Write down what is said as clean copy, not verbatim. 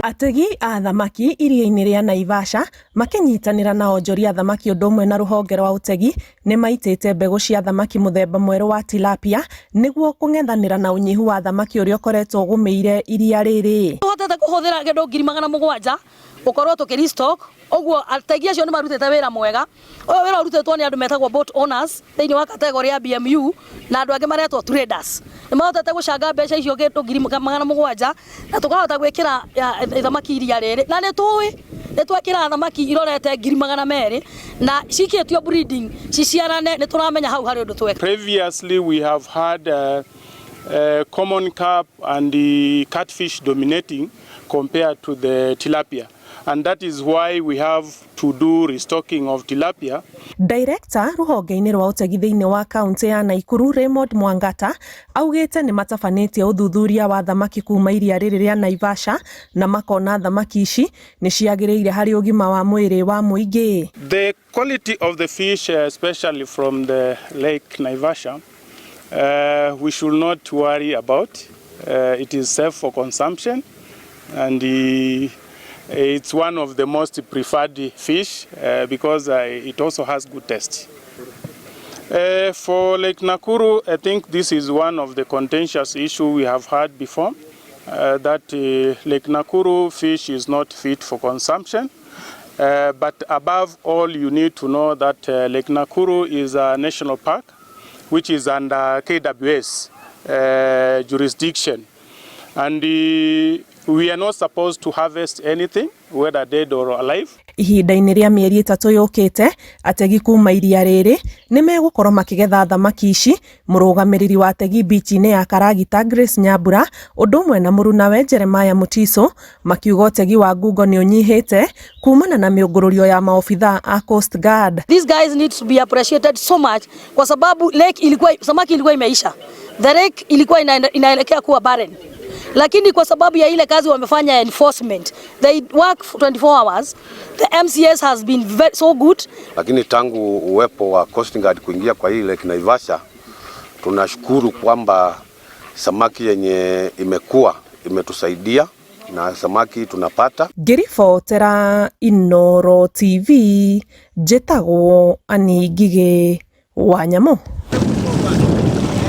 Ategi a thamaki iria-inĩ rĩa Naivasha makinyitanĩra na onjoria thamaki ũndũ ũmwe na rũhonge rwa ũtegi nĩ maitĩte mbegũ cia thamaki mũthemba mwerũ wa tilapia nĩguo kũng'ethanĩra na ũnyihu wa thamaki ũrĩa ũkoretwo ũgũmĩire iria rĩrĩ. Tuhotete kũhũthĩra kĩndũ 700,000 gũkorwo tũkĩrestock, ũguo ategi acio nĩ marutĩte wĩra mwega. Ũyũ wĩra ũrutĩtwo nĩ andũ metagwo boat owners thĩinĩ wa kategori ya BMU na andũ angĩ maretwo traders. Nĩ mahotete gũcanga mbeca icio kĩndũ 700,000 na tũkahota gwĩkĩra thamaki iria rĩrĩ, na nĩ twakĩra thamaki irorete 200,000 na cikĩtio breeding ciciarane, nĩ tũramenya hau harĩ ũndũ tweka. Previously we have had common carp and the catfish dominating compared to the tilapia. And that is why we have to do restocking of tilapia. Director rũhonge-inĩ rwa ũtegi thĩinĩ wa kaunti ya Nakuru Raymond Mwangata augĩte nĩ matabanĩtie ũthuthuria wa thamaki kuma iria rĩrĩ rĩa Naivasha na makona thamaki ici nĩ ciagĩrĩire harĩ ũgima wa mwĩrĩ wa mũingĩ. The quality of the fish, especially from the lake Naivasha, we should not worry about. It is safe for consumption and it's one of the most preferred fish because it also has good taste. For Lake Nakuru, I think this is one of the contentious issues we have had before, that Lake Nakuru fish is not fit for consumption. But above all, you need to know that Lake Nakuru is a national park, which is under KWS jurisdiction. And we are not supposed to harvest anything, whether dead or alive. Ihinda-inĩ rĩa mĩeri 3 yũkĩte, ategi kuma iria rĩrĩ nĩ megũkorwo makĩgetha thamaki ici. Mũrũgamĩrĩri wa ategi beach-inĩ ya Karagita Grace Nyambura ũndũ ũmwe na mũrunawe Jeremiah Mutiso makiuga ũtegi wa ngungo nĩ ũnyihĩte kumana na mĩũngũrũrio ya maofitha a Coast Guard. These guys need to be appreciated so much kwa sababu samaki ilikuwa imeisha. The lake ilikuwa inaelekea kuwa barren. Lakini kwa sababu ya ile kazi wamefanya enforcement, they work 24 hours. The MCS has been so good. Lakini tangu uwepo wa Coast Guard kuingia kwa hii Lake Naivasha, tunashukuru kwamba samaki yenye imetusaidia na samaki tunapata. Ngĩribotera Inooro TV, njĩtagwo Ani Ngigĩ wa Nyamũ.